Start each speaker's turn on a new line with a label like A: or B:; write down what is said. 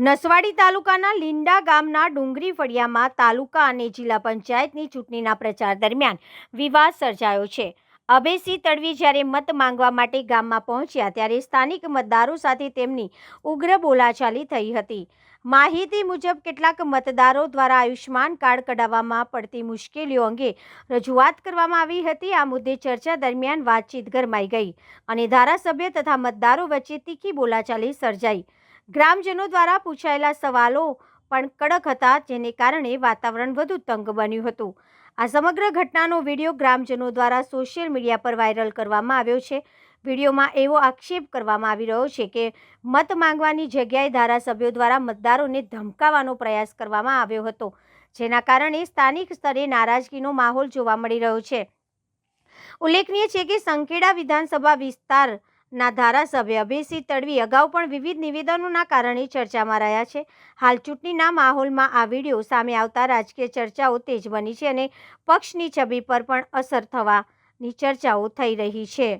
A: નસવાડી તાલુકાના લીંડા ગામના ડુંગરી ફળિયામાં તાલુકા અને જિલ્લા પંચાયતની ચૂંટણીના પ્રચાર દરમિયાન વિવાદ સર્જાયો છે। અભયસિંહ તડવી જ્યારે મત માંગવા માટે ગામમાં પહોંચ્યા ત્યારે સ્થાનિક મતદારો સાથે તેમની ઉગ્ર બોલાચાલી થઈ હતી। માહિતી મુજબ કેટલાક મતદારો દ્વારા આયુષ્માન કાર્ડ કઢાવવામાં પડતી મુશ્કેલીઓ અંગે રજૂઆત કરવામાં આવી હતી। આ મુદ્દે ચર્ચા દરમિયાન વાતચીત ગરમાઈ ગઈ અને ધારાસભ્ય તથા મતદારો વચ્ચે તીખી બોલાચાલી સર્જાઈ। ગ્રામજનો દ્વારા પૂછાયેલા સવાલો પણ કડક હતા, જેને કારણે વાતાવરણ વધુ તંગ બન્યું હતું। આ સમગ્ર ઘટનાનો વિડીયો ગ્રામજનો દ્વારા સોશિયલ મીડિયા પર વાયરલ કરવામાં આવ્યો છે। વિડીયોમાં એવો આક્ષેપ કરવામાં આવી રહ્યો છે કે મત માંગવાની જગ્યાએ ધારાસભ્યો દ્વારા મતદારોને ધમકાવવાનો પ્રયાસ કરવામાં આવ્યો હતો, જેના કારણે સ્થાનિક સ્તરે નારાજગીનો માહોલ જોવા મળી રહ્યો છે। ઉલ્લેખનીય છે કે સંખેડા વિધાનસભા વિસ્તારના ધારાસભ્ય અભયસિંહ તડવી અગાઉ પણ વિવિધ નિવેદનોના કારણે ચર્ચામાં રહ્યા છે। હાલ ચૂંટણીના માહોલમાં આ વિડીયો સામે આવતા રાજકીય ચર્ચાઓ તેજ બની છે અને પક્ષની છબી પર પણ અસર થવાની ચર્ચાઓ થઈ રહી છે।